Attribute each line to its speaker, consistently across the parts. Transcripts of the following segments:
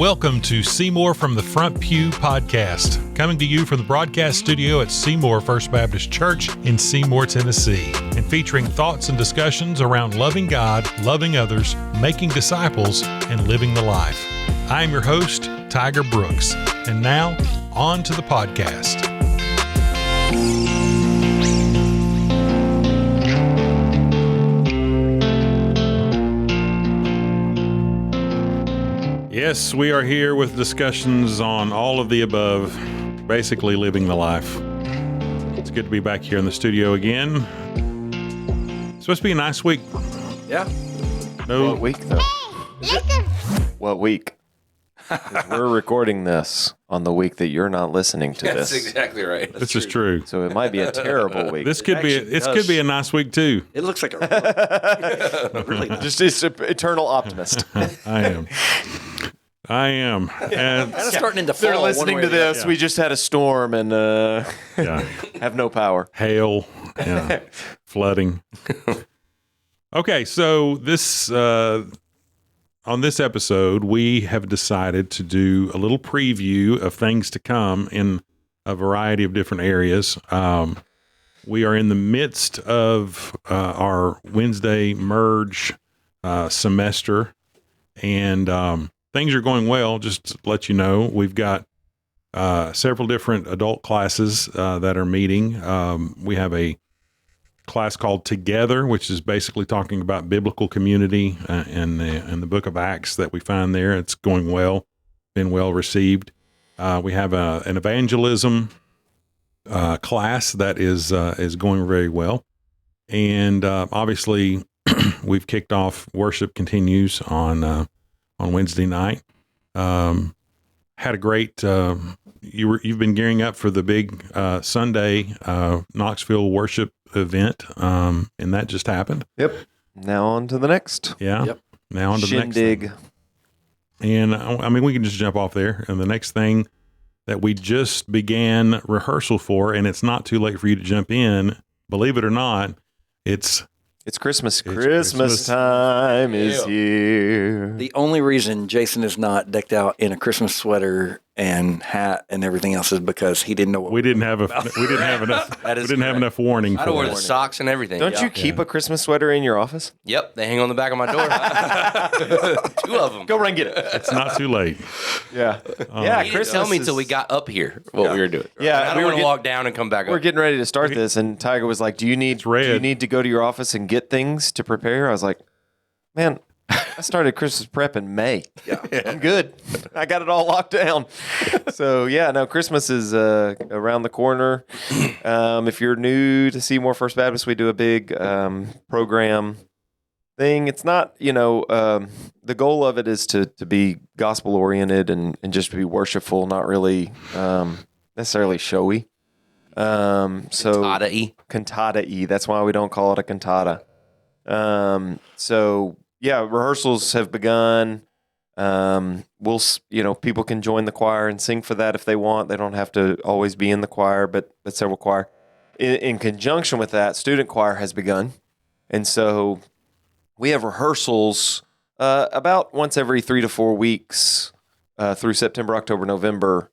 Speaker 1: Welcome to Seymour from the Front Pew podcast, coming to you from the broadcast studio at Seymour First Baptist Church in Seymour, Tennessee, and featuring thoughts and discussions around loving God, loving others, making disciples, and living the life. I am your host, Tiger Brooks, and now, on to the podcast. Yes, we are here with discussions on all of the above, basically living the life. It's good to be back here in the studio again. It's supposed to be a nice week.
Speaker 2: Yeah.
Speaker 3: No. What week, though? What week? 'Cause we're recording this on the week that you're not listening to this.
Speaker 2: That's exactly right.
Speaker 1: This is true.
Speaker 3: So it might be a terrible week.
Speaker 1: This could be a nice week too.
Speaker 2: It looks like a really nice.
Speaker 3: Just an eternal optimist.
Speaker 1: I am. And
Speaker 2: Kind of starting into fall.
Speaker 3: They're listening to this. We just had a storm and have no power.
Speaker 1: Hail, flooding. Okay, so this on this episode, we have decided to do a little preview of things to come in a variety of different areas. We are in the midst of our Wednesday merge semester, and things are going well. Just to let you know, we've got several different adult classes that are meeting. We have a class called Together, which is basically talking about biblical community and the book of Acts that we find there. It's going well, been well received. We have an evangelism class that is going very well. And obviously, we've kicked off Worship Continues on Wednesday night. Had a great, you've been gearing up for the big Sunday Knoxville worship event, and that just happened.
Speaker 3: Yep. Now on to the next.
Speaker 1: Yeah. Yep. Now on to the next
Speaker 3: Shindig.
Speaker 1: And I mean, we can just jump off there. And the next thing that we just began rehearsal for, and it's not too late for you to jump in, believe it or not, it's
Speaker 3: Christmas. Christmas time is here.
Speaker 2: The only reason Jason is not decked out in a Christmas sweater and hat and everything else is because he didn't know what
Speaker 1: we didn't have enough warning.
Speaker 4: I'd wear the socks and everything.
Speaker 3: Don't you keep a Christmas sweater in your office?
Speaker 4: Yep, they hang on the back of my door. 2 of them.
Speaker 3: Go run get it.
Speaker 1: It's not too late.
Speaker 3: Yeah.
Speaker 4: Yeah, he didn't tell me until we got up here what we were doing.
Speaker 3: Yeah,
Speaker 4: I don't want to walk down and come back up.
Speaker 3: We're getting ready to start this, and Tiger was like, do you need to go to your office and get things to prepare? I was like, man, I started Christmas prep in May. Yeah. I'm good. I got it all locked down. So, Christmas is around the corner. If you're new to Seymour First Baptist, we do a big program thing. It's not, the goal of it is to be gospel-oriented and just to be worshipful, not really necessarily showy. Cantata-y. That's why we don't call it a cantata. Rehearsals have begun. People can join the choir and sing for that if they want. They don't have to always be in the choir, but several choir. In conjunction with that, student choir has begun. And so we have rehearsals about once every 3 to 4 weeks through September, October, November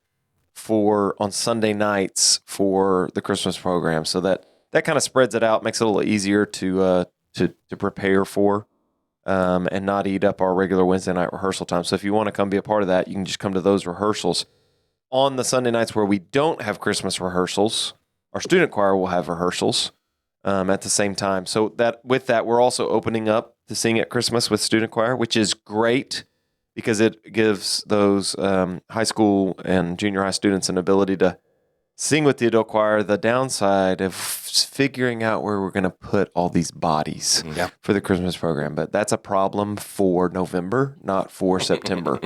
Speaker 3: on Sunday nights for the Christmas program. So that kind of spreads it out, makes it a little easier to prepare for. And not eat up our regular Wednesday night rehearsal time. So if you want to come be a part of that, you can just come to those rehearsals. On the Sunday nights where we don't have Christmas rehearsals, our student choir will have rehearsals at the same time. So with that, we're also opening up to sing at Christmas with student choir, which is great because it gives those high school and junior high students an ability to sing with the adult choir. The downside of figuring out where we're going to put all these bodies for the Christmas program, but that's a problem for November, not for September.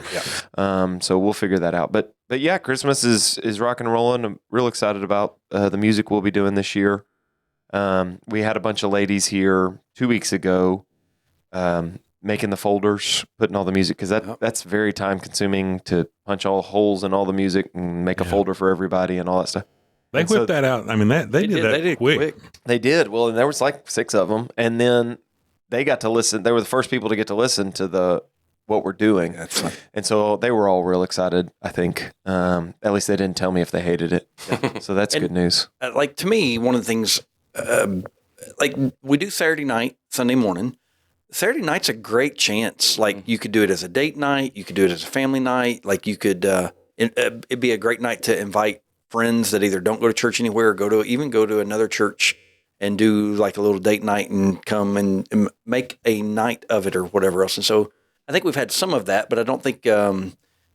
Speaker 3: So we'll figure that out. But yeah, Christmas is rocking and rolling. I'm real excited about the music we'll be doing this year. We had a bunch of ladies here 2 weeks ago making the folders, putting all the music, because that's very time consuming to punch all holes in all the music and make a folder for everybody and all that stuff.
Speaker 1: They whipped that out. I mean, they did that quick.
Speaker 3: They did. Well, and there was like 6 of them, and then they got to listen. They were the first people to get to listen to what we're doing.
Speaker 2: That's fun.
Speaker 3: And so they were all real excited, I think. At least they didn't tell me if they hated it. So that's good news.
Speaker 2: Like, to me, one of the things, like, we do Saturday night, Sunday morning. Saturday night's a great chance. Like, you could do it as a date night. You could do it as a family night. Like, you could, it'd be a great night to invite friends that either don't go to church anywhere or go to another church and do like a little date night and come and make a night of it or whatever else. And so I think we've had some of that, but I don't think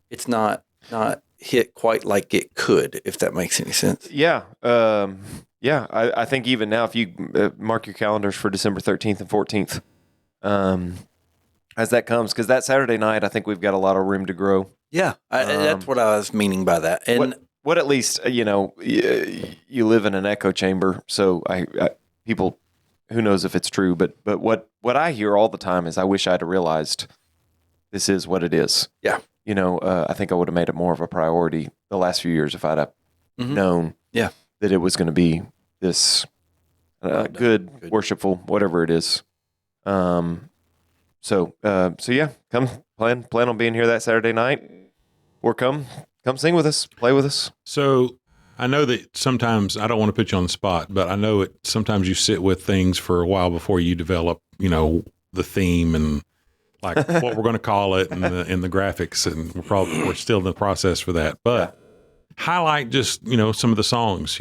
Speaker 2: it's not hit quite like it could, if that makes any sense.
Speaker 3: Yeah. I think even now, if you mark your calendars for December 13th and 14th, as that comes, because that Saturday night, I think we've got a lot of room to grow.
Speaker 2: Yeah, that's what I was meaning by that. And
Speaker 3: what at least, you live in an echo chamber, so I people, who knows if it's true, but what I hear all the time is, I wish I'd have realized this is what it is.
Speaker 2: Yeah.
Speaker 3: I think I would have made it more of a priority the last few years if I'd have known that it was going to be this good, worshipful, whatever it is. So yeah, come plan on being here that Saturday night, or come sing with us, play with us.
Speaker 1: So I know that sometimes, I don't want to put you on the spot, but I know sometimes you sit with things for a while before you develop, the theme and like what we're going to call it and the graphics, and we're still in the process for that. But highlight just, some of the songs,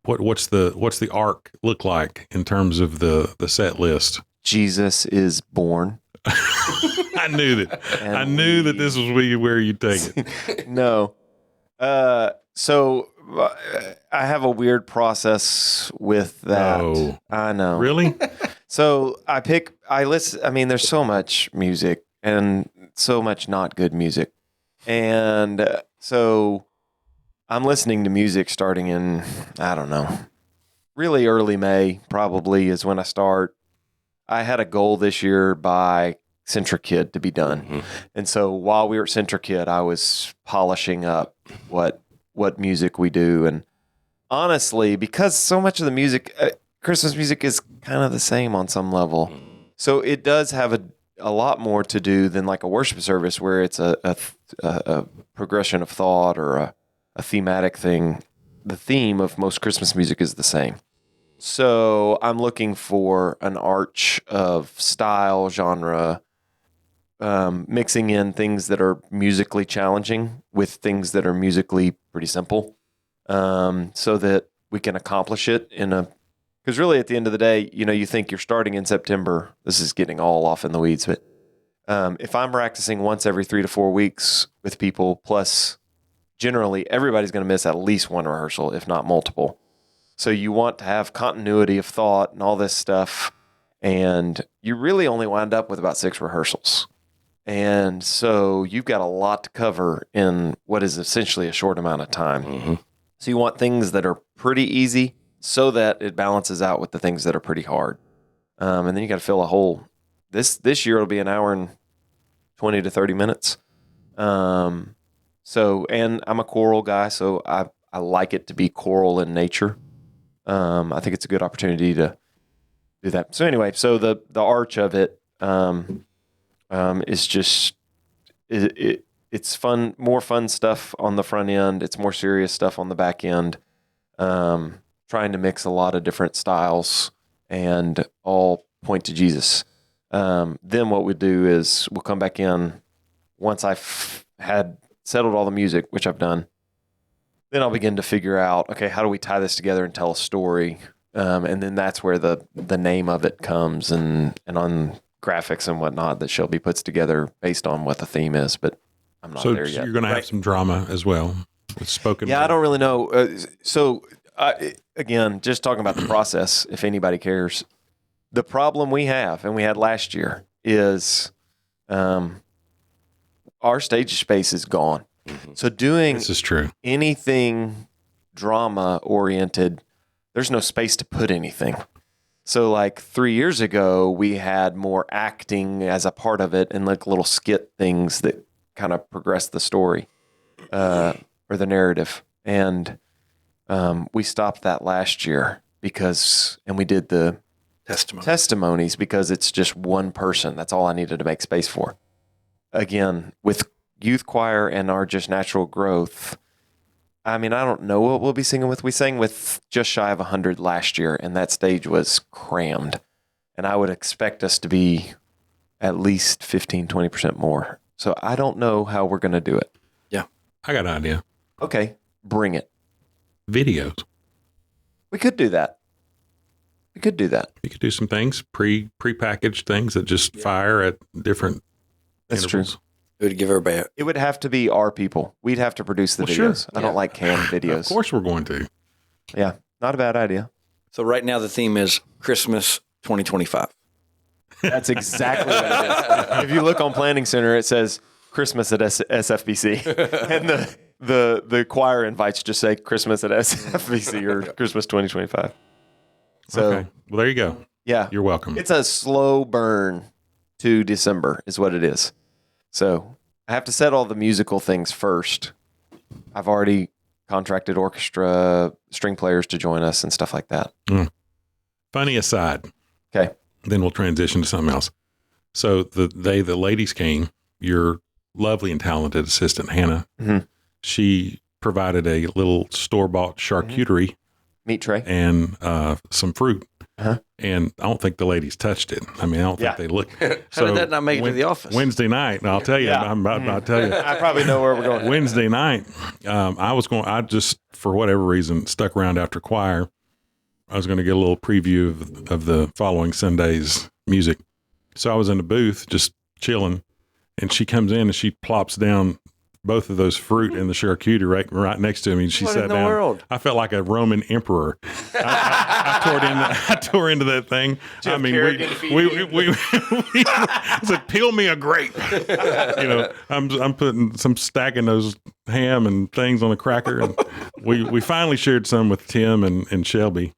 Speaker 1: what's the arc look like in terms of the set list?
Speaker 3: Jesus is born.
Speaker 1: I knew that. I knew that this was where you'd take it.
Speaker 3: No. So I have a weird process with that.
Speaker 1: Oh.
Speaker 3: I know.
Speaker 1: Really?
Speaker 3: So I listen. I mean, there's so much music and so much not good music. And so I'm listening to music starting in, I don't know, really early May probably is when I start. I had a goal this year by Centric Kid to be done. Mm-hmm. And so while we were at Centric Kid, I was polishing up what music we do. And honestly, because so much of the music, Christmas music is kind of the same on some level. So it does have a lot more to do than like a worship service where it's a progression of thought or a thematic thing. The theme of most Christmas music is the same. So I'm looking for an arch of style, genre, mixing in things that are musically challenging with things that are musically pretty simple, so that we can accomplish it because really at the end of the day, you think you're starting in September. This is getting all off in the weeds, but if I'm practicing once every 3 to 4 weeks with people, plus generally everybody's going to miss at least one rehearsal, if not multiple. So you want to have continuity of thought and all this stuff, and you really only wind up with about 6 rehearsals. And so you've got a lot to cover in what is essentially a short amount of time. Mm-hmm. So you want things that are pretty easy so that it balances out with the things that are pretty hard. And then you got to fill a hole. This year it'll be an hour and 20 to 30 minutes. And I'm a choral guy, so I like it to be choral in nature. I think it's a good opportunity to do that. So anyway, the arch of it is just it's fun, more fun stuff on the front end. It's more serious stuff on the back end. Trying to mix a lot of different styles and all point to Jesus. Then what we do is we'll come back in once I've had settled all the music, which I've done. Then I'll begin to figure out, okay, how do we tie this together and tell a story? And then that's where the name of it comes and on graphics and whatnot that Shelby puts together based on what the theme is. But I'm not there yet.
Speaker 1: So you're going to have some drama as well with spoken.
Speaker 3: Yeah, word. I don't really know. Again, just talking about the process, if anybody cares. The problem we have, and we had last year, is our stage space is gone. Mm-hmm. So
Speaker 1: this is true.
Speaker 3: Anything drama oriented, there's no space to put anything. So like 3 years ago, we had more acting as a part of it and like little skit things that kind of progressed the story or the narrative. And we stopped that last year and we did the testimonies because it's just one person. That's all I needed to make space for. again, with youth choir and our just natural growth, I mean, I don't know what we'll be singing with. We sang with just shy of 100 last year, and that stage was crammed. And I would expect us to be at least 15-20% more. So I don't know how we're going to do it.
Speaker 2: Yeah.
Speaker 1: I got an idea.
Speaker 3: Okay, bring it.
Speaker 1: Videos.
Speaker 3: We could do that. You could do that.
Speaker 1: You could do some things, pre-packaged things that just fire at different
Speaker 3: That's
Speaker 1: intervals.
Speaker 3: true.
Speaker 2: It would give everybody.
Speaker 3: It would have to be our people. We'd have to produce the
Speaker 1: Well, sure.
Speaker 3: videos. I don't like canned videos.
Speaker 1: Of course we're going to.
Speaker 3: Yeah, not a bad idea.
Speaker 2: So right now the theme is Christmas 2025.
Speaker 3: That's exactly what it is. If you look on Planning Center, it says Christmas at SFBC, and the choir invites just say Christmas at SFBC or Christmas 2025. So,
Speaker 1: Okay. Well, there you go.
Speaker 3: yeah,
Speaker 1: You're welcome.
Speaker 3: it's a slow burn to December is what it is. So I have to set all the musical things first. I've already contracted orchestra, string players to join us and stuff like that.
Speaker 1: Funny aside.
Speaker 3: Okay.
Speaker 1: Then we'll transition to something else. So the ladies came, your lovely and talented assistant, Hannah, she provided a little store-bought charcuterie
Speaker 3: Meat tray.
Speaker 1: and some fruit.
Speaker 3: Uh-huh.
Speaker 1: And I don't think the ladies touched it. I mean, I don't
Speaker 3: Yeah.
Speaker 1: think they looked.
Speaker 2: How did that not make it to the office?
Speaker 1: Wednesday night, and I'll tell you,
Speaker 3: Yeah.
Speaker 1: I'm about to tell you.
Speaker 3: I probably know where we're going.
Speaker 1: Wednesday night, I just, for whatever reason, stuck around after choir. I was going to get a little preview of the following Sunday's music. So I was in the booth just chilling, and she comes in and she plops down both of those fruit and the charcuterie right next to me. And she
Speaker 2: What
Speaker 1: sat
Speaker 2: in the
Speaker 1: down.
Speaker 2: world?
Speaker 1: I felt like a Roman emperor. I tore into that thing. I mean, we said, peel me a grape. I'm stacking those ham and things on a cracker. And we finally shared some with Tim and Shelby.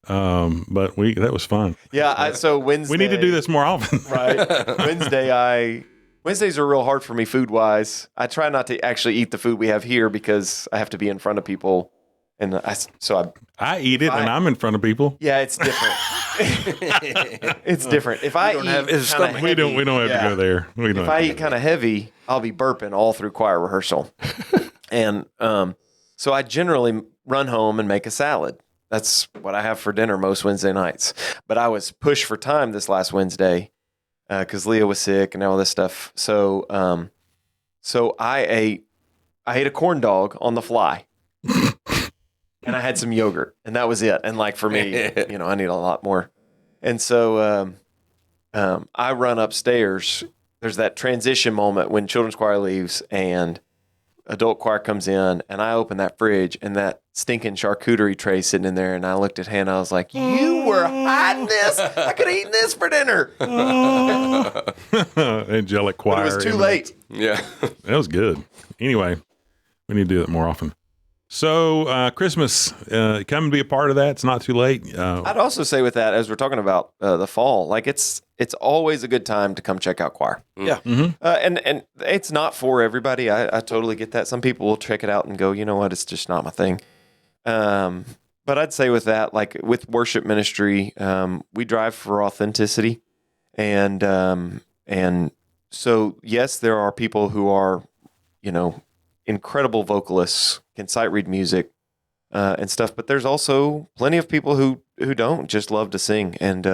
Speaker 1: But that was fun.
Speaker 3: Yeah. So Wednesday.
Speaker 1: We need to do this more often.
Speaker 3: Right. Wednesdays are real hard for me food wise. I try not to actually eat the food we have here because I have to be in front of people. And
Speaker 1: I eat it and I'm in front of people.
Speaker 3: yeah, it's different. It's different. If I eat kinda
Speaker 1: We don't have
Speaker 3: heavy,
Speaker 1: to go there.
Speaker 3: If I eat kind of heavy, I'll be burping all through choir rehearsal. And so I generally run home and make a salad. That's what I have for dinner most Wednesday nights. But I was pushed for time this last Wednesday because Leah was sick and all this stuff. So I ate a corn dog on the fly. And I had some yogurt, and that was it. And like for me, I need a lot more. And so I run upstairs. There's that transition moment when children's choir leaves and adult choir comes in, and I open that fridge, and that stinking charcuterie tray sitting in there. And I looked at Hannah. I was like, "You were hiding this. I could have eaten this for dinner."
Speaker 1: Angelic choir.
Speaker 3: But it was too late.
Speaker 4: Yeah.
Speaker 1: That was good. Anyway, we need to do that more often. So Christmas, come and be a part of that. It's not too late.
Speaker 3: I'd also say with that, as we're talking about the fall, like it's always a good time to come check out choir.
Speaker 2: Yeah.
Speaker 3: And it's not for everybody. I totally get that. Some people will check it out and go, you know what, it's just not my thing. But I'd say with that, like with worship ministry, we drive for authenticity. And so, yes, there are people who are, incredible vocalists, can sight read music and stuff. But there's also plenty of people who don't just love to sing. And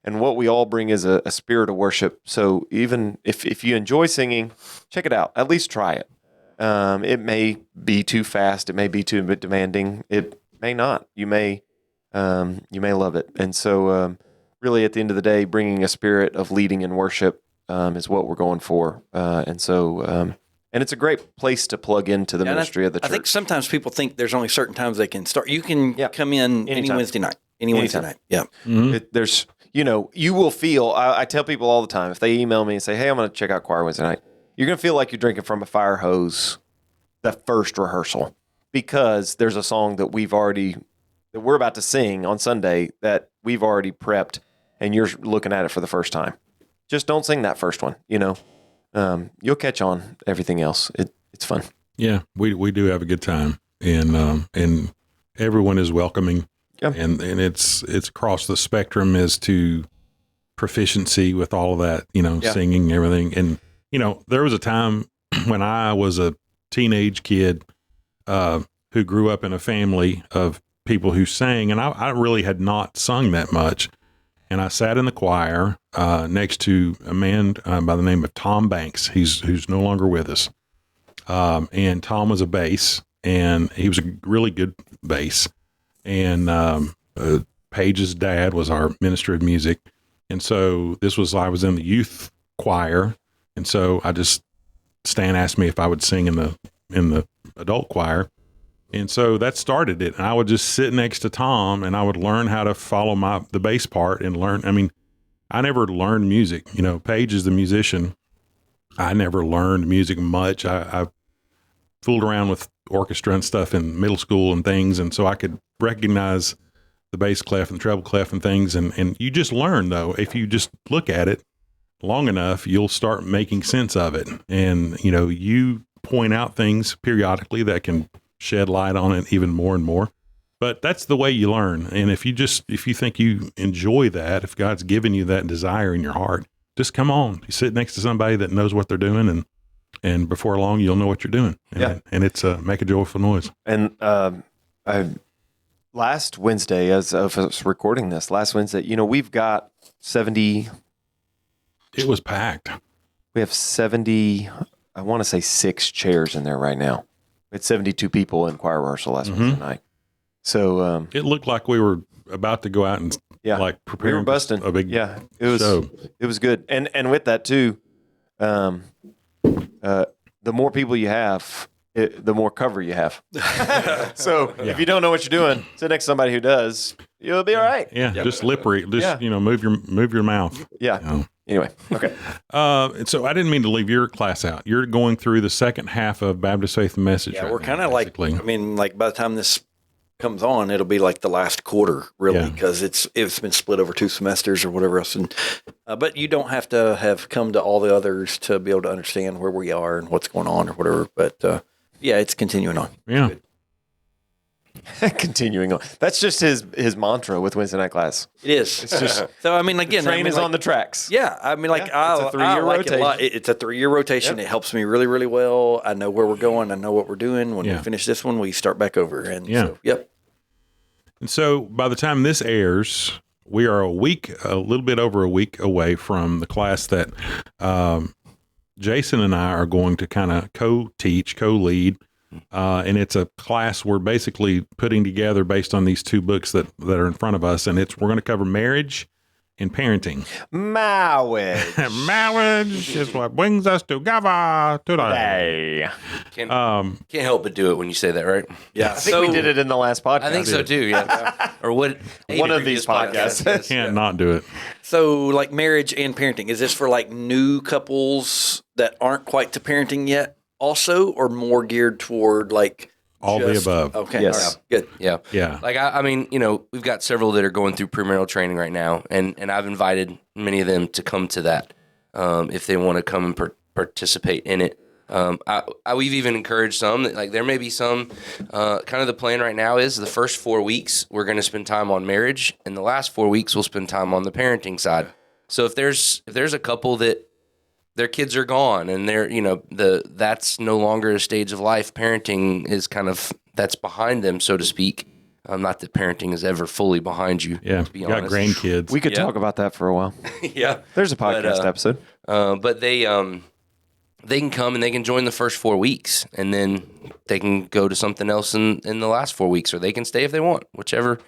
Speaker 3: what we all bring is a spirit of worship. So even if you enjoy singing, check it out. At least try it. It may be too fast. It may be too demanding. It may not. You may love it. And so really at the end of the day, bringing a spirit of leading in worship is what we're going for. And it's a great place to plug into the ministry of the church.
Speaker 2: I think sometimes people think there's only certain times they can start. You can come in any
Speaker 3: Anytime.
Speaker 2: Wednesday night. Wednesday night. Yeah.
Speaker 3: There's, you will feel, I tell people all the time, if they email me and say, hey, I'm going to check out choir Wednesday night, you're going to feel like you're drinking from a fire hose the first rehearsal because there's a song that we're about to sing on Sunday that we've already prepped and you're looking at it for the first time. Just don't sing that first one, You'll catch on everything else. It's fun.
Speaker 1: Yeah, we do have a good time, and everyone is welcoming, and it's across the spectrum as to proficiency with all of that, singing, everything, and there was a time when I was a teenage kid who grew up in a family of people who sang, and I really had not sung that much. And I sat in the choir next to a man by the name of Tom Banks. Who's no longer with us. And Tom was a bass, and he was a really good bass. And Paige's dad was our minister of music. And so I was in the youth choir. And so Stan asked me if I would sing in the adult choir. And so that started it. And I would just sit next to Tom, and I would learn how to follow the bass part and learn. I mean, I never learned music. Paige is the musician. I never learned music much. I fooled around with orchestra and stuff in middle school and things. And so I could recognize the bass clef and treble clef and things. And you just learn, though. If you just look at it long enough, you'll start making sense of it. And, you point out things periodically that can shed light on it even more and more. But that's the way you learn. And if you think you enjoy that, if God's given you that desire in your heart, just come on. You sit next to somebody that knows what they're doing, and before long, you'll know what you're doing. And it's make a joyful noise.
Speaker 3: And last Wednesday, as of us recording this, we've got 70.
Speaker 1: It was packed.
Speaker 3: We have 70, I want to say 6 chairs in there right now. We had 72 people in choir rehearsal last Wednesday night. So
Speaker 1: it looked like we were about to go out and prepare.
Speaker 3: We were busting
Speaker 1: a big
Speaker 3: it was
Speaker 1: show. It
Speaker 3: was good. And with that too, the more people you have, the more cover you have. So if you don't know what you're doing, sit next to somebody who does, you'll be all right.
Speaker 1: Yeah, just lip read. Just move your mouth.
Speaker 3: Yeah. Anyway, okay.
Speaker 1: So I didn't mean to leave your class out. You're going through the second half of Baptist Faith and Message.
Speaker 2: Yeah,
Speaker 1: right
Speaker 2: we're
Speaker 1: now,
Speaker 2: kind of like, by the time this comes on, it'll be like the last quarter, really, because it's been split over 2 semesters or whatever else. And but you don't have to have come to all the others to be able to understand where we are and what's going on or whatever. But it's continuing on.
Speaker 1: Yeah.
Speaker 2: Good.
Speaker 3: Continuing on. That's just his mantra with Wednesday night class.
Speaker 2: It is.
Speaker 3: It's just
Speaker 2: so. I mean, again,
Speaker 3: the train is on the tracks.
Speaker 2: Yeah, I mean,
Speaker 3: it's a 3-year
Speaker 2: like
Speaker 3: rotation.
Speaker 2: it a lot. It's a 3-year rotation.
Speaker 3: Yep.
Speaker 2: It helps me really, really well. I know where we're going. I know what we're doing. When we finish this one, we start back over. And so, yep.
Speaker 1: And so by the time this airs, we are a little bit over a week away from the class that Jason and I are going to kind of co-teach, co-lead. And it's a class we're basically putting together based on these 2 books that are in front of us. And we're going to cover marriage and parenting.
Speaker 3: Marriage.
Speaker 1: Marriage is what brings us together today.
Speaker 4: Can't help but do it when you say that, right?
Speaker 2: Yeah.
Speaker 3: I think we did it in the last podcast.
Speaker 4: I think so too, yeah. Or what?
Speaker 3: One of these podcasts.
Speaker 1: Can't not do it.
Speaker 2: So, like marriage and parenting, is this for like new couples that aren't quite to parenting yet also, or more geared toward like
Speaker 1: all the above?
Speaker 2: Okay.
Speaker 3: Yes.
Speaker 2: All right. Good.
Speaker 4: Yeah.
Speaker 1: Yeah.
Speaker 4: Like, I mean, we've got several that are going through premarital training right now, and I've invited many of them to come to that if they want to come and participate in it. We've even encouraged some that, like, there may be some kind of the plan right now is the first 4 weeks we're going to spend time on marriage, and the last 4 weeks we'll spend time on the parenting side. So if there's a couple that their kids are gone and they're, that's no longer a stage of life, parenting is kind of, that's behind them, so to speak. Not that parenting is ever fully behind you.
Speaker 1: Yeah,
Speaker 4: to be
Speaker 1: you got
Speaker 4: honest.
Speaker 1: grandkids.
Speaker 3: We could talk about that for a while.
Speaker 4: Yeah,
Speaker 3: There's a podcast episode.
Speaker 4: but they can come and they can join the first 4 weeks, and then they can go to something else in the last 4 weeks, or they can stay if they want, whatever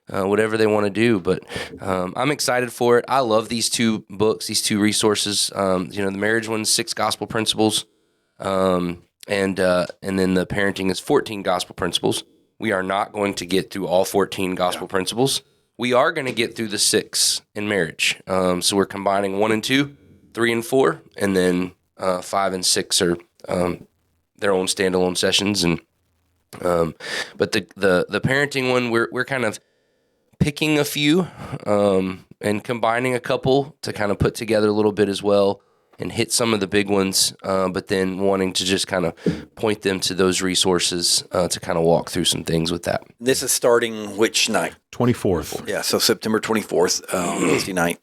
Speaker 4: they want to do. But I'm excited for it. I love these 2 books, these 2 resources. The marriage one's 6 gospel principles, and then the parenting is 14 gospel principles. We are not going to get through all 14 gospel principles. We are going to get through the 6 in marriage. So we're combining 1 and 2, 3 and 4, and then 5 and 6 are their own standalone sessions. And but the parenting one, we're kind of picking a few and combining a couple to kind of put together a little bit as well and hit some of the big ones, but then wanting to just kind of point them to those resources to kind of walk through some things with that.
Speaker 2: This is starting which night?
Speaker 1: 24th.
Speaker 2: Yeah, so September 24th, Wednesday night,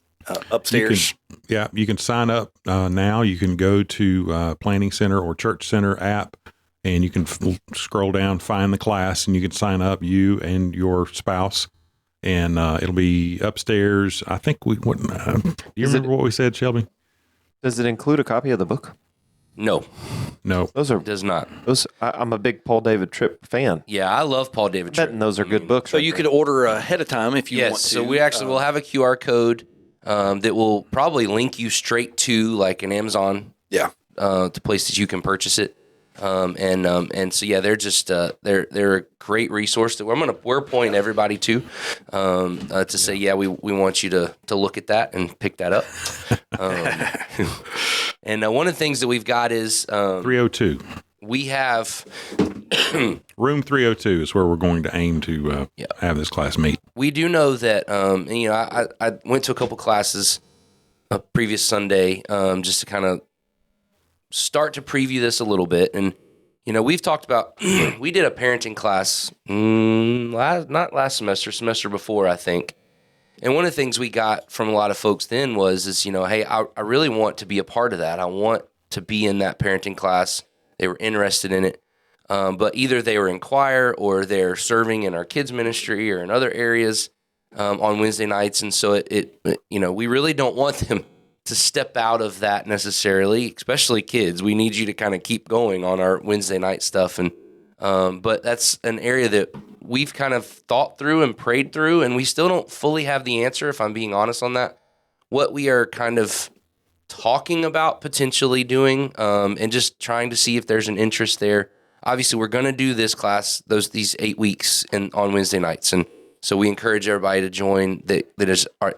Speaker 2: upstairs.
Speaker 1: Yeah, you can sign up now. You can go to Planning Center or Church Center app, and you can scroll down, find the class, and you can sign up, you and your spouse. And it'll be upstairs. I think we wouldn't. Do you remember what we said, Shelby?
Speaker 3: Does it include a copy of the book?
Speaker 4: No,
Speaker 1: No.
Speaker 3: Those are
Speaker 4: it does not.
Speaker 3: those. I'm a big Paul David Tripp fan.
Speaker 4: Yeah, I love Paul David Tripp.
Speaker 3: Betting those are good books.
Speaker 2: So
Speaker 3: right
Speaker 2: you
Speaker 3: there.
Speaker 2: could order ahead of time if you
Speaker 4: Yes,
Speaker 2: want to.
Speaker 4: so we actually will have a QR code that will probably link you straight to like an Amazon
Speaker 2: Yeah.
Speaker 4: to places you can purchase it. And so yeah, they're just they're a great resource that we're pointing everybody to say we want you to look at that and pick that up. And one of the things that we've got is
Speaker 1: 302.
Speaker 4: we have
Speaker 1: Room 302 is where we're going to aim to have this class meet.
Speaker 4: we do know that I went to a couple classes previous Sunday just to kind of start to preview this a little bit. And, we've talked about, we did a parenting class, not last semester before, I think. And one of the things we got from a lot of folks then was, hey, I really want to be a part of that. I want to be in that parenting class. They were interested in it. But either they were in choir or they're serving in our kids ministry or in other areas on Wednesday nights. And so we really don't want them to step out of that necessarily, especially kids. We need you to kind of keep going on our Wednesday night stuff. And but that's an area that we've kind of thought through and prayed through, and we still don't fully have the answer, if I'm being honest on that. What we are kind of talking about potentially doing and just trying to see if there's an interest there. Obviously, we're going to do this class, these 8 weeks on Wednesday nights. And so we encourage everybody to join that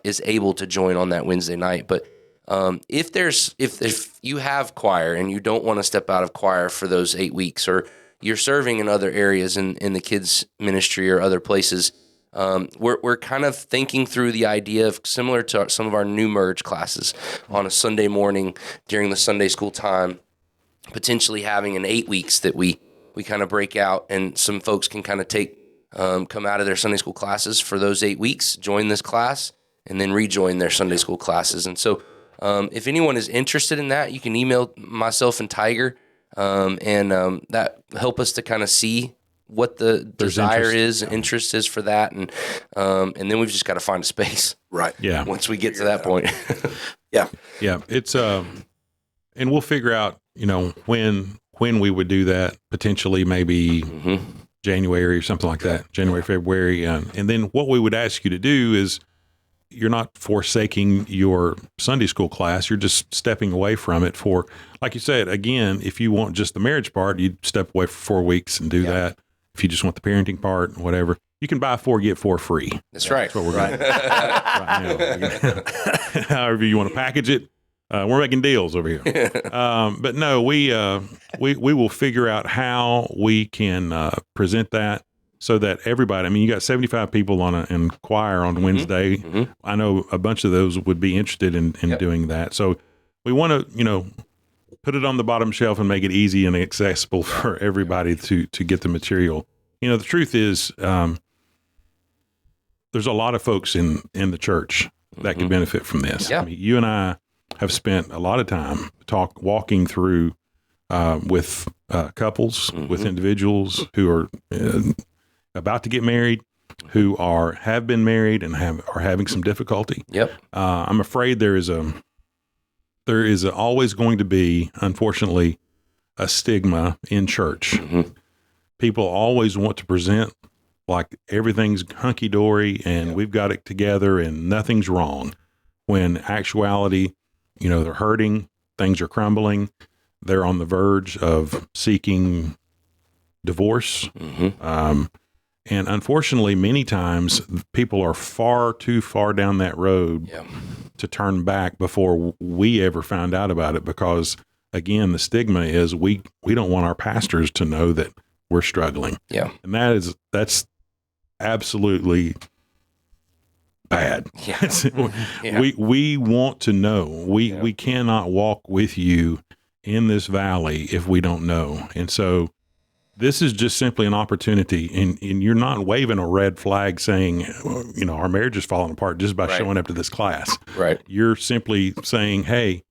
Speaker 4: is able to join on that Wednesday night. But if you have choir and you don't want to step out of choir for those 8 weeks, or you're serving in other areas in the kids ministry or other places, we're kind of thinking through the idea of similar to some of our new merge classes on a Sunday morning during the Sunday school time, potentially having an 8 weeks that we kind of break out, and some folks can kind of come out of their Sunday school classes for those 8 weeks, join this class, and then rejoin their Sunday school classes. And so if anyone is interested in that, you can email myself and Tiger, and that help us to kind of see what the desire interest is for that. And then we've just got to find a space.
Speaker 2: Right.
Speaker 1: Yeah.
Speaker 4: Once we get to that point.
Speaker 2: Yeah.
Speaker 1: Yeah. It's, and we'll figure out, when we would do that, potentially maybe January or something like that, January, February. And then what we would ask you to do is, you're not forsaking your Sunday school class. You're just stepping away from it for, like you said, again, if you want just the marriage part, you'd step away for 4 weeks and do that. If you just want the parenting part, whatever, you can buy 4, get 4 free.
Speaker 4: That's right.
Speaker 1: That's what we're doing right now. However you want to package it. We're making deals over here. But no, we will figure out how we can present that so that everybody, you got 75 people in choir on Wednesday. I know a bunch of those would be interested in doing that. So we want to, put it on the bottom shelf and make it easy and accessible for everybody to get the material. The truth is, there's a lot of folks in the church that could benefit from this.
Speaker 4: Yeah.
Speaker 1: You and I have spent a lot of time walking through with couples, with individuals who are about to get married, who have been married and are having some difficulty.
Speaker 4: Yep.
Speaker 1: I'm afraid there is always going to be, unfortunately, a stigma in church. People always want to present like everything's hunky dory and we've got it together and nothing's wrong. When actuality, they're hurting, things are crumbling, they're on the verge of seeking divorce. And unfortunately, many times people are far too far down that road to turn back before we ever found out about it. Because again, the stigma is we don't want our pastors to know that we're struggling.
Speaker 4: Yeah.
Speaker 1: And that's absolutely bad.
Speaker 4: Yeah.
Speaker 1: We want to know. We cannot walk with you in this valley if we don't know. And so This is just simply an opportunity, and you're not waving a red flag saying, our marriage is falling apart just by showing up to this class.
Speaker 4: Right.
Speaker 1: You're simply saying, hey,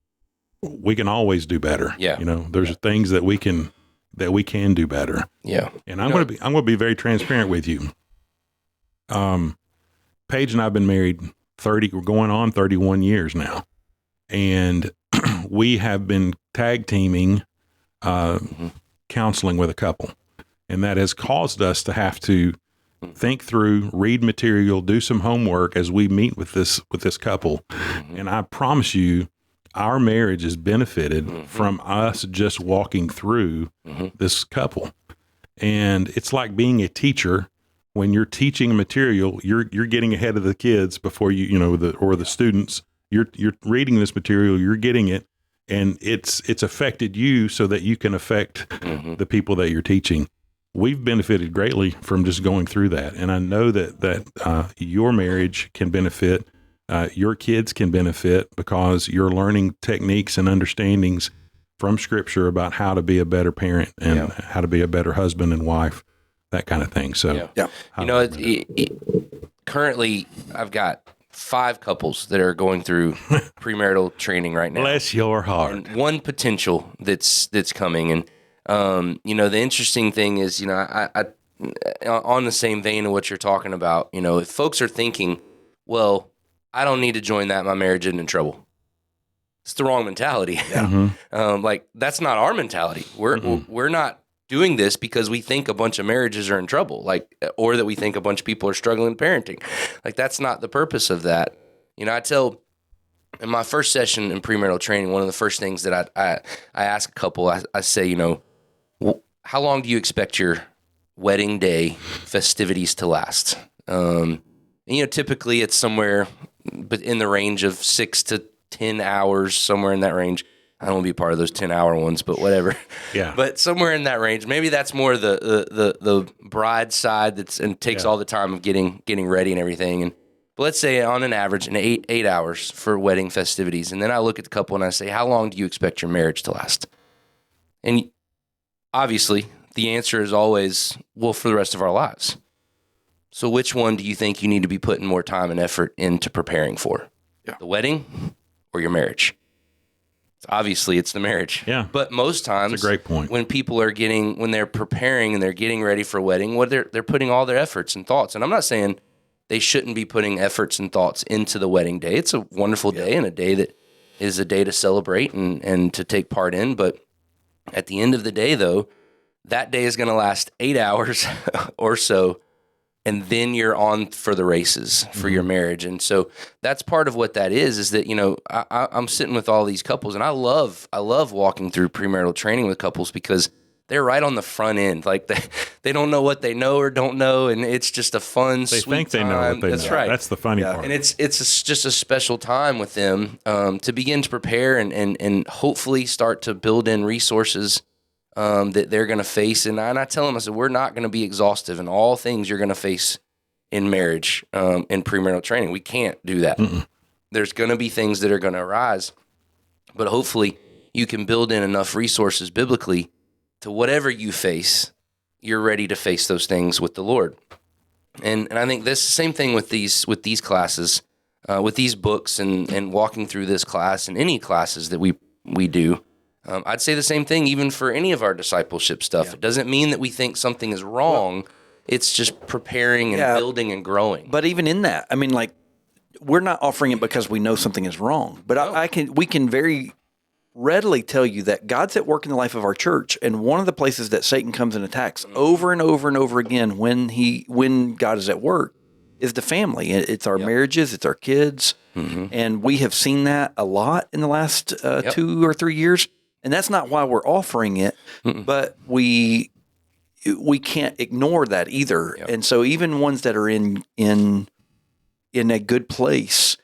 Speaker 1: we can always do better.
Speaker 4: Yeah.
Speaker 1: There's things that we can do better.
Speaker 4: Yeah.
Speaker 1: And I'm going to be very transparent with you. Paige and I have been married we're going on 31 years now. And we have been tag teaming, counseling with a couple, and that has caused us to have to think through, read material, do some homework as we meet with this couple. And I promise you, our marriage has benefited from us just walking through this couple. And it's like being a teacher. When you're teaching material, you're getting ahead of the kids before the students. You're reading this material, you're getting it, and it's affected you so that you can affect the people that you're teaching. We've benefited greatly from just going through that, and I know that your marriage can benefit, your kids can benefit because you're learning techniques and understandings from Scripture about how to be a better parent and how to be a better husband and wife, that kind of thing. So,
Speaker 4: currently I've got 5 couples that are going through premarital training right now.
Speaker 1: Bless your heart.
Speaker 4: And one potential that's coming. And, the interesting thing is, I on the same vein of what you're talking about, if folks are thinking, well, I don't need to join that, my marriage isn't in trouble. It's the wrong mentality. That's not our mentality. We're not doing this because we think a bunch of marriages are in trouble, or that we think a bunch of people are struggling parenting. That's not the purpose of that. I tell in my first session in premarital training, one of the first things that I ask a couple, I say, how long do you expect your wedding day festivities to last? Typically it's somewhere but in the range of 6 to 10 hours, somewhere in that range. I don't want to be part of those 10-hour ones, but whatever.
Speaker 1: Yeah.
Speaker 4: But somewhere in that range. Maybe that's more the bride side and takes all the time of getting ready and everything. But let's say on an average, 8 hours for wedding festivities. And then I look at the couple and I say, how long do you expect your marriage to last? And obviously, the answer is always, well, for the rest of our lives. So which one do you think you need to be putting more time and effort into preparing for? Yeah. The wedding or your marriage? Obviously, it's the marriage.
Speaker 1: Yeah.
Speaker 4: But most times,
Speaker 1: that's a great point.
Speaker 4: When people are when they're preparing and they're getting ready for a wedding, they're putting all their efforts and thoughts. And I'm not saying they shouldn't be putting efforts and thoughts into the wedding day. It's a wonderful day and a day that is a day to celebrate and to take part in. But at the end of the day, though, that day is going to last 8 hours or so. And then you're on for the races for your marriage. And so that's part of what that is that, I'm sitting with all these couples and I love walking through premarital training with couples because they're right on the front end. They don't know what they know or don't know. And it's just a fun, sweet
Speaker 1: think they
Speaker 4: time.
Speaker 1: know what they
Speaker 4: That's
Speaker 1: know.
Speaker 4: right.
Speaker 1: That's the funny part.
Speaker 4: And it's just a special time with them to begin to prepare and hopefully start to build in resources that they're going to face. And I tell them, I said, we're not going to be exhaustive in all things you're going to face in marriage, in premarital training. We can't do that. There's going to be things that are going to arise, but hopefully you can build in enough resources biblically to whatever you face, you're ready to face those things with the Lord. And I think this same thing with these classes, with these books and walking through this class and any classes that we do. I'd say the same thing even for any of our discipleship stuff. It doesn't mean that we think something is wrong. It's just preparing and building and growing.
Speaker 2: But even in that, we're not offering it because we know something is wrong. But we can very readily tell you that God's at work in the life of our church, and one of the places that Satan comes and attacks over and over and over again when God is at work is the family. It's our marriages, it's our kids, and we have seen that a lot in the last 2 or 3 years. And that's not why we're offering it, but we can't ignore that either. Yep. And so even ones that are in a good place,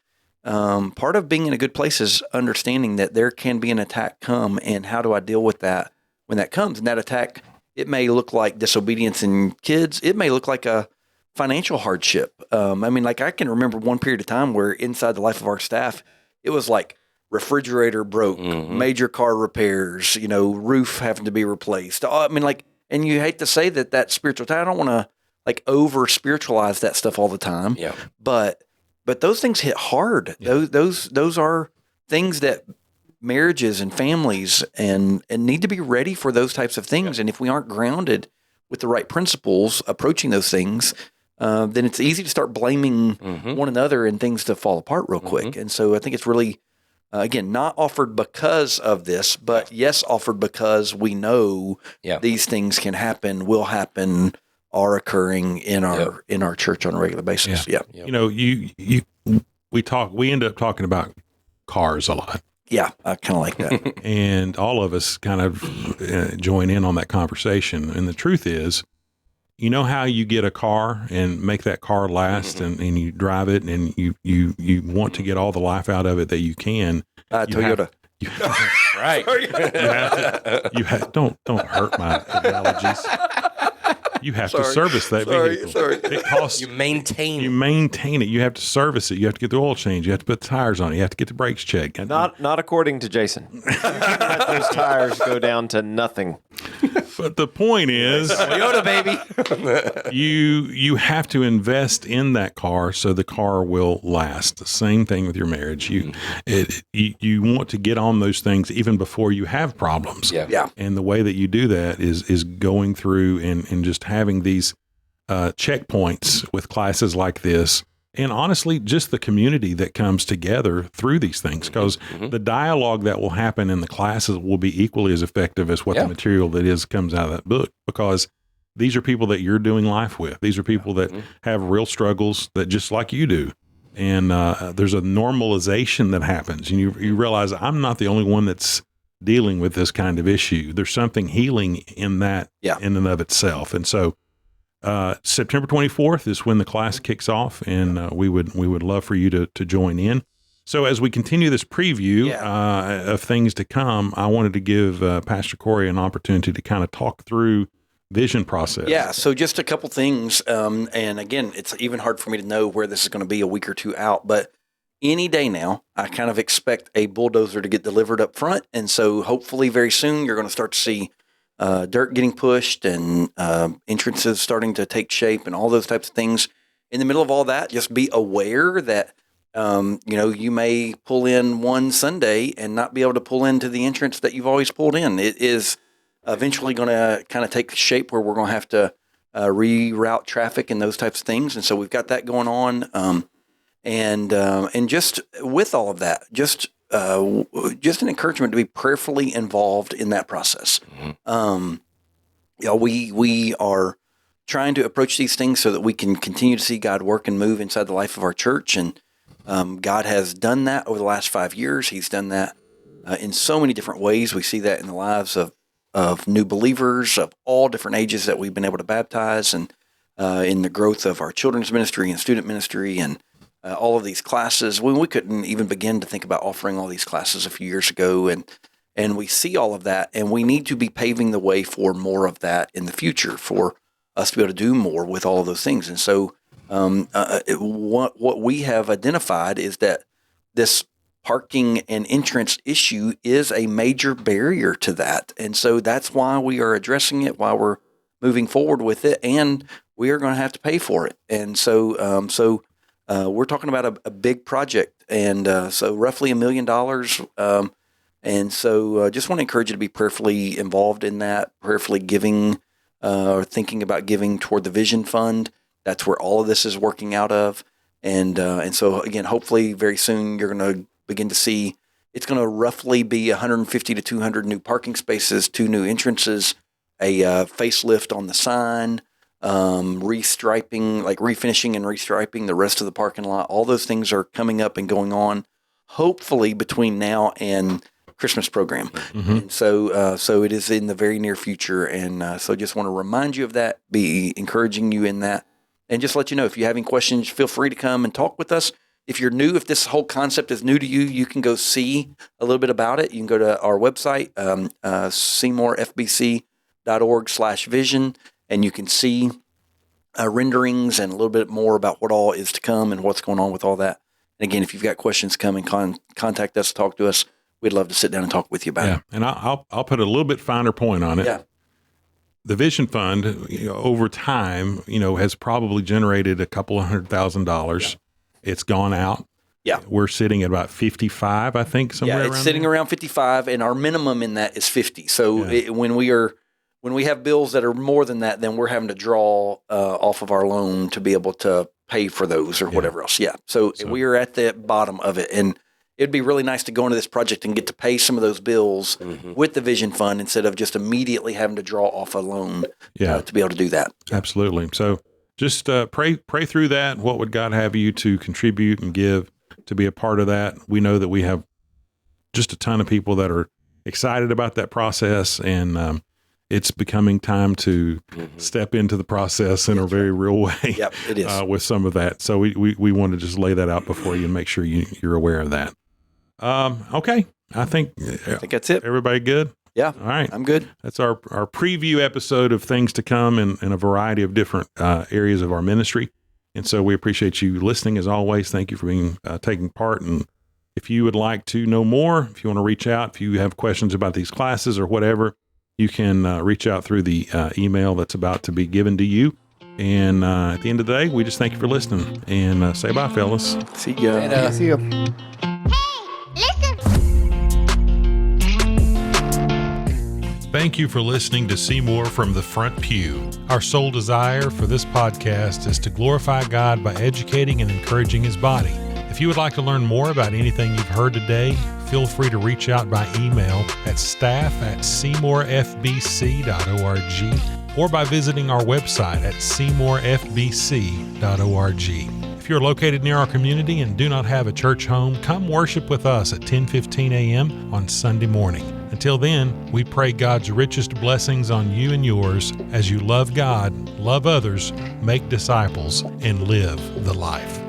Speaker 2: part of being in a good place is understanding that there can be an attack come, and how do I deal with that when that comes? And that attack, it may look like disobedience in kids. It may look like a financial hardship. I can remember one period of time where inside the life of our staff, it was like refrigerator broke, major car repairs, roof having to be replaced. And you hate to say that spiritual tie. I don't want to like over spiritualize that stuff all the time.
Speaker 4: Yeah.
Speaker 2: But those things hit hard.
Speaker 1: Yeah.
Speaker 2: Those are things that marriages and families and need to be ready for those types of things. And if we aren't grounded with the right principles approaching those things, then it's easy to start blaming one another and things to fall apart real quick. And so I think it's really, again, not offered because of this, but yes, offered because we know these things can happen, will happen, are occurring in our church on a regular basis. Yeah.
Speaker 1: You know, we end up talking about cars a lot.
Speaker 2: Yeah, I kind of like that.
Speaker 1: And all of us kind of join in on that conversation. And the truth is, you know how you get a car and make that car last and you drive it and you want to get all the life out of it that you can.
Speaker 2: Toyota.
Speaker 4: Right.
Speaker 1: Don't hurt my analogies. You have to service that vehicle. It costs.
Speaker 4: You maintain
Speaker 1: it. You have to service it. You have to get the oil change. You have to put the tires on it. You have to get the brakes checked.
Speaker 3: Not according to Jason. Let those tires go down to nothing.
Speaker 1: But the point is,
Speaker 4: Toyota, baby.
Speaker 1: you have to invest in that car so the car will last. The same thing with your marriage. You want to get on those things even before you have problems.
Speaker 2: Yeah.
Speaker 1: And the way that you do that is going through and just having these checkpoints with classes like this. And honestly, just the community that comes together through these things, because the dialogue that will happen in the classes will be equally as effective as what the material that comes out of that book, because these are people that you're doing life with. These are people that have real struggles that just like you do. And there's a normalization that happens. And you realize I'm not the only one that's dealing with this kind of issue. There's something healing in that in and of itself. And so September 24th is when the class kicks off, and we would love for you to join in. So as we continue this preview of things to come, I wanted to give Pastor Corey an opportunity to kind of talk through vision process.
Speaker 2: Yeah, so just a couple things. And again, it's even hard for me to know where this is going to be a week or two out, but any day now, I kind of expect a bulldozer to get delivered up front. And so hopefully very soon you're going to start to see dirt getting pushed and entrances starting to take shape and all those types of things. In the middle of all that, just be aware that, you may pull in one Sunday and not be able to pull into the entrance that you've always pulled in. It is eventually going to kind of take shape where we're going to have to reroute traffic and those types of things. And so we've got that going on. And just with all of that, just an encouragement to be prayerfully involved in that process. We are trying to approach these things so that we can continue to see God work and move inside the life of our church. And God has done that over the last 5 years. He's done that in so many different ways. We see that in the lives of new believers of all different ages that we've been able to baptize, and in the growth of our children's ministry and student ministry, and all of these classes. We couldn't even begin to think about offering all these classes a few years ago, and we see all of that, and we need to be paving the way for more of that in the future for us to be able to do more with all of those things. And so what we have identified is that this parking and entrance issue is a major barrier to that. And so that's why we are addressing it, why we're moving forward with it, and we are going to have to pay for it. And so we're talking about a big project, and so roughly $1 million. And so just want to encourage you to be prayerfully involved in that, prayerfully giving or thinking about giving toward the Vision Fund. That's where all of this is working out of. And so, again, hopefully very soon you're going to begin to see it's going to roughly be 150 to 200 new parking spaces, 2 new entrances, a facelift on the sign, restriping, like refinishing and restriping the rest of the parking lot. All those things are coming up and going on, hopefully between now and Christmas program. And so it is in the very near future. And so just want to remind you of that, be encouraging you in that, and just let you know if you have any questions, feel free to come and talk with us. If you're new, if this whole concept is new to you, you can go see a little bit about it. You can go to our website, seymourfbc.org/vision, and you can see renderings and a little bit more about what all is to come and what's going on with all that. And again, if you've got questions, come and contact us, talk to us. We'd love to sit down and talk with you about it.
Speaker 1: And I'll put a little bit finer point on it.
Speaker 2: Yeah.
Speaker 1: the Vision Fund, over time, has probably generated a couple of $100,000. It's gone out.
Speaker 2: Yeah.
Speaker 1: We're sitting at about 55, I think, somewhere around.
Speaker 2: Yeah, it's sitting around 55, and our minimum in that is 50. So when we have bills that are more than that, then we're having to draw off of our loan to be able to pay for those or whatever else. Yeah. So we are at the bottom of it, and it'd be really nice to go into this project and get to pay some of those bills with the Vision Fund instead of just immediately having to draw off a loan to be able to do that.
Speaker 1: Absolutely. So just pray through that. What would God have you to contribute and give to be a part of that? We know that we have just a ton of people that are excited about that process, and it's becoming time to step into the process in a very real way.
Speaker 2: Yep, it is.
Speaker 1: With some of that. So we want to just lay that out before you and make sure you're aware of that. Okay. I think
Speaker 2: that's it.
Speaker 1: Everybody good?
Speaker 2: Yeah.
Speaker 1: All right.
Speaker 2: I'm good.
Speaker 1: That's our preview episode of things to come in a variety of different areas of our ministry. And so we appreciate you listening as always. Thank you for being taking part. And if you would like to know more, if you want to reach out, if you have questions about these classes or whatever, you can reach out through the email that's about to be given to you. And at the end of the day, we just thank you for listening. And say bye, fellas.
Speaker 2: See ya.
Speaker 3: See you.
Speaker 1: Thank you for listening to Seymour from the Front Pew. Our sole desire for this podcast is to glorify God by educating and encouraging His body. If you would like to learn more about anything you've heard today, feel free to reach out by email at staff@seymourfbc.org or by visiting our website at seymourfbc.org. If you're located near our community and do not have a church home, come worship with us at 10:15 a.m. on Sunday morning. Until then, we pray God's richest blessings on you and yours as you love God, love others, make disciples, and live the life.